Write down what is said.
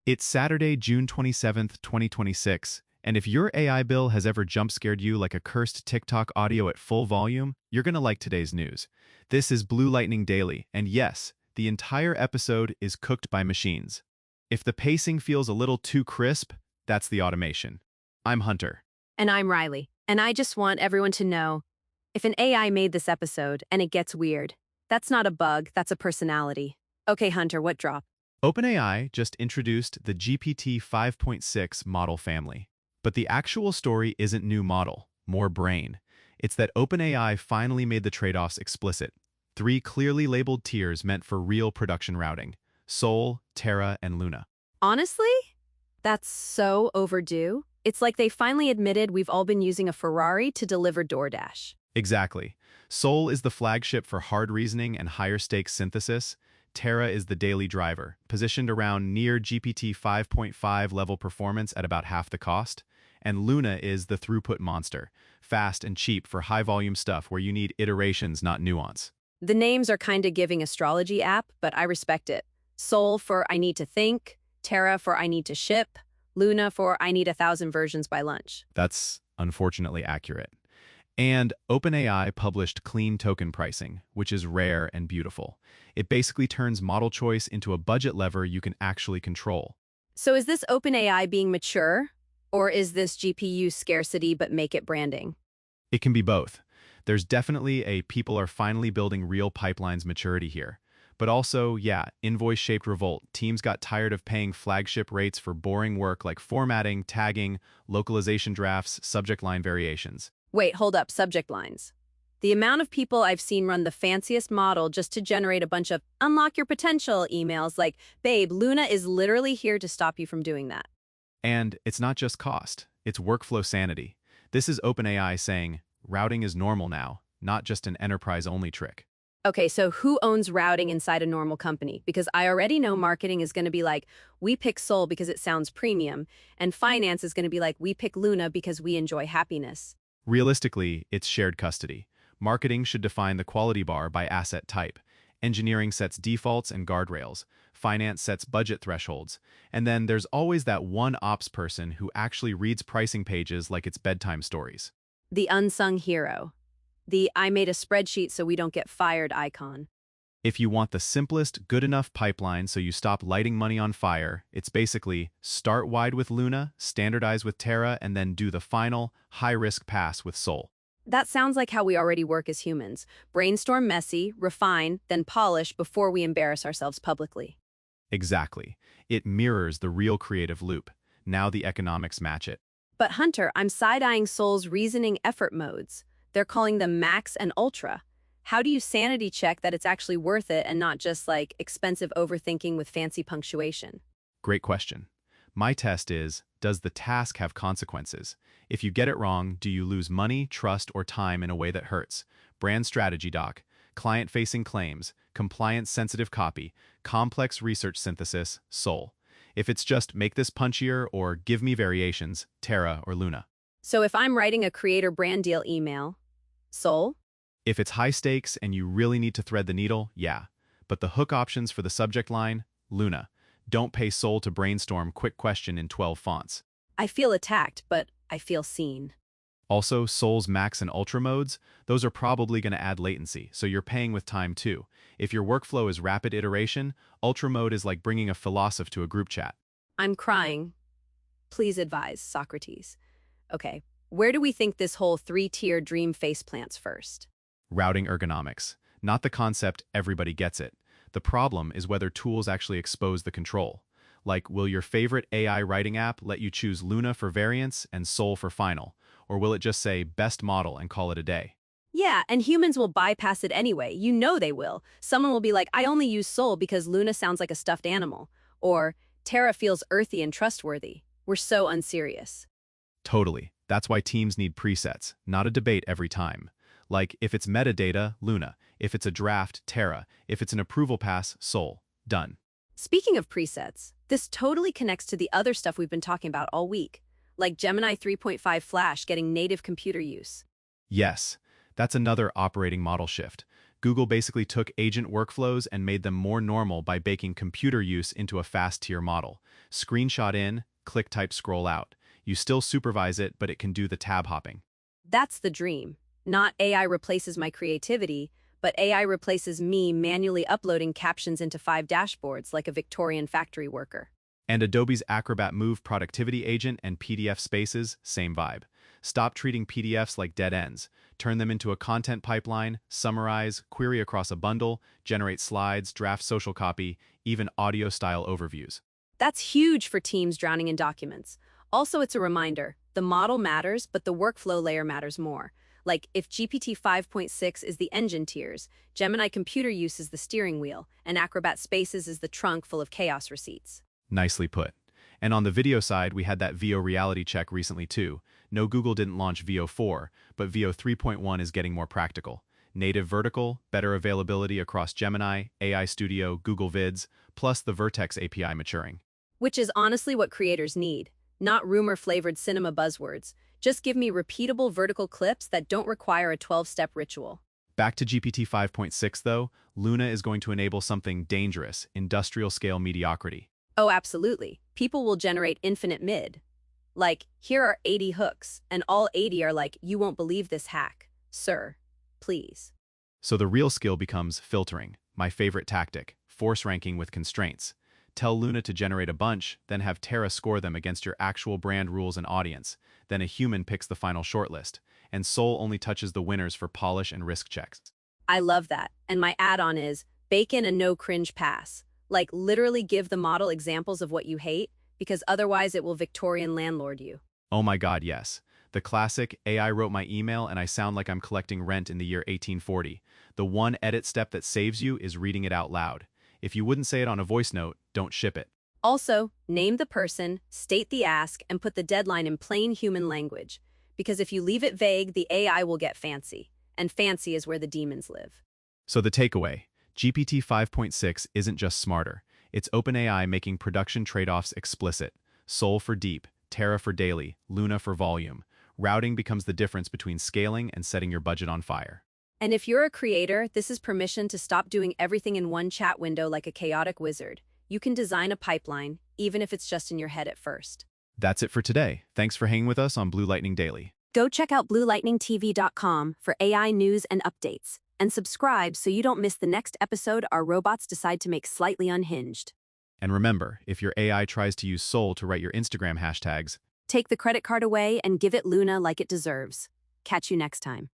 It's Saturday, June 27th, 2026, and if your AI bill has ever jump-scared you like a cursed TikTok audio at full volume, you're gonna like today's news. This is Blue Lightning Daily, and yes, the entire episode is cooked by machines. If the pacing feels a little too crisp, that's the automation. I'm Hunter. And I'm Riley. And I just want everyone to know, if an AI made this episode and it gets weird, that's not a bug, that's a personality. Okay, Hunter, what drop? OpenAI just introduced the GPT-5.6 model family. But the actual story isn't new model, more brain. It's that OpenAI finally made the trade-offs explicit. 3 clearly labeled tiers meant for real production routing: Sol, Terra, and Luna. Honestly? That's so overdue. It's like they finally admitted we've all been using a Ferrari to deliver DoorDash. Exactly. Sol is the flagship for hard reasoning and higher stakes synthesis. Terra is the daily driver, positioned around near GPT 5.5 level performance at about half the cost. And Luna is the throughput monster, fast and cheap for high-volume stuff where you need iterations, not nuance. The names are kinda giving astrology app, but I respect it. Sol for I need to think, Terra for I need to ship, Luna for I need 1,000 versions by lunch. That's unfortunately accurate. And OpenAI published clean token pricing, which is rare and beautiful. It basically turns model choice into a budget lever you can actually control. So is this OpenAI being mature? Or is this GPU scarcity but make it branding? It can be both. There's definitely a people are finally building real pipelines maturity here. But also, yeah, invoice-shaped revolt. Teams got tired of paying flagship rates for boring work like formatting, tagging, localization drafts, subject line variations. Wait, hold up, subject lines. The amount of people I've seen run the fanciest model just to generate a bunch of unlock your potential emails like, babe, Luna is literally here to stop you from doing that. And it's not just cost, it's workflow sanity. This is OpenAI saying, routing is normal now, not just an enterprise-only trick. Okay, so who owns routing inside a normal company? Because I already know marketing is going to be like, we pick Sol because it sounds premium, and finance is going to be like, we pick Luna because we enjoy happiness. Realistically, it's shared custody. Marketing should define the quality bar by asset type. Engineering sets defaults and guardrails. Finance sets budget thresholds. And then there's always that one ops person who actually reads pricing pages like it's bedtime stories. The unsung hero. The I made a spreadsheet so we don't get fired icon. If you want the simplest, good enough pipeline so you stop lighting money on fire, it's basically start wide with Luna, standardize with Terra, and then do the final, high-risk pass with Sol. That sounds like how we already work as humans. Brainstorm messy, refine, then polish before we embarrass ourselves publicly. Exactly. It mirrors the real creative loop. Now the economics match it. But Hunter, I'm side-eyeing Sol's reasoning effort modes. They're calling them Max and Ultra. How do you sanity check that it's actually worth it and not just like expensive overthinking with fancy punctuation? Great question. My test is, does the task have consequences? If you get it wrong, do you lose money, trust, or time in a way that hurts? Brand strategy doc, client-facing claims, compliance-sensitive copy, complex research synthesis, Sol. If it's just make this punchier or give me variations, Terra or Luna. So if I'm writing a creator brand deal email, Sol? If it's high stakes and you really need to thread the needle, yeah. But the hook options for the subject line, Luna. Don't pay Sol to brainstorm quick question in 12 fonts. I feel attacked, but I feel seen. Also, Sol's Max and Ultra modes, those are probably going to add latency, so you're paying with time too. If your workflow is rapid iteration, Ultra mode is like bringing a philosopher to a group chat. I'm crying. Please advise, Socrates. Okay, where do we think this whole 3-tier dream face plants first? Routing ergonomics. Not the concept everybody gets it. The problem is whether tools actually expose the control. Like, will your favorite AI writing app let you choose Luna for variants and Sol for final? Or will it just say best model and call it a day? Yeah, and humans will bypass it anyway. You know they will. Someone will be like, I only use Sol because Luna sounds like a stuffed animal. Or, Terra feels earthy and trustworthy. We're so unserious. Totally. That's why teams need presets, not a debate every time. Like, if it's metadata, Luna. If it's a draft, Terra. If it's an approval pass, Sol. Done. Speaking of presets, this totally connects to the other stuff we've been talking about all week, like Gemini 3.5 Flash getting native computer use. Yes, that's another operating model shift. Google basically took agent workflows and made them more normal by baking computer use into a fast-tier model. Screenshot in, click type scroll out. You still supervise it, but it can do the tab hopping. That's the dream. Not AI replaces my creativity, but AI replaces me manually uploading captions into 5 dashboards like a Victorian factory worker. And Adobe's Acrobat Move productivity agent and PDF spaces, same vibe. Stop treating PDFs like dead ends. Turn them into a content pipeline, summarize, query across a bundle, generate slides, draft social copy, even audio-style overviews. That's huge for teams drowning in documents. Also, it's a reminder, the model matters, but the workflow layer matters more. Like, if GPT-5.6 is the engine tiers, Gemini computer use is the steering wheel, and Acrobat Spaces is the trunk full of chaos receipts. Nicely put. And on the video side, we had that VO reality check recently too. No, Google didn't launch VO 4, but VO 3.1 is getting more practical. Native vertical, better availability across Gemini, AI Studio, Google Vids, plus the Vertex API maturing. Which is honestly what creators need. Not rumor-flavored cinema buzzwords. Just give me repeatable vertical clips that don't require a 12-step ritual. Back to GPT 5.6 though, Luna is going to enable something dangerous, industrial-scale mediocrity. Oh, absolutely. People will generate infinite mid. Like, here are 80 hooks, and all 80 are like, you won't believe this hack. Sir, please. So the real skill becomes filtering, my favorite tactic, force ranking with constraints. Tell Luna to generate a bunch, then have Terra score them against your actual brand rules and audience. Then a human picks the final shortlist, and Soul only touches the winners for polish and risk checks. I love that. And my add-on is, bake in a no-cringe pass. Like, literally give the model examples of what you hate, because otherwise it will Victorian landlord you. Oh my god, yes. The classic, AI wrote my email and I sound like I'm collecting rent in the year 1840. The one edit step that saves you is reading it out loud. If you wouldn't say it on a voice note, don't ship it. Also, name the person, state the ask, and put the deadline in plain human language. Because if you leave it vague, the AI will get fancy. And fancy is where the demons live. So the takeaway, GPT 5.6 isn't just smarter. It's OpenAI making production trade-offs explicit. Soul for deep, Terra for daily, Luna for volume. Routing becomes the difference between scaling and setting your budget on fire. And if you're a creator, this is permission to stop doing everything in one chat window like a chaotic wizard. You can design a pipeline, even if it's just in your head at first. That's it for today. Thanks for hanging with us on Blue Lightning Daily. Go check out BlueLightningTV.com for AI news and updates. And subscribe so you don't miss the next episode our robots decide to make slightly unhinged. And remember, if your AI tries to use Soul to write your Instagram hashtags, Take the credit card away and give it Luna like it deserves. Catch you next time.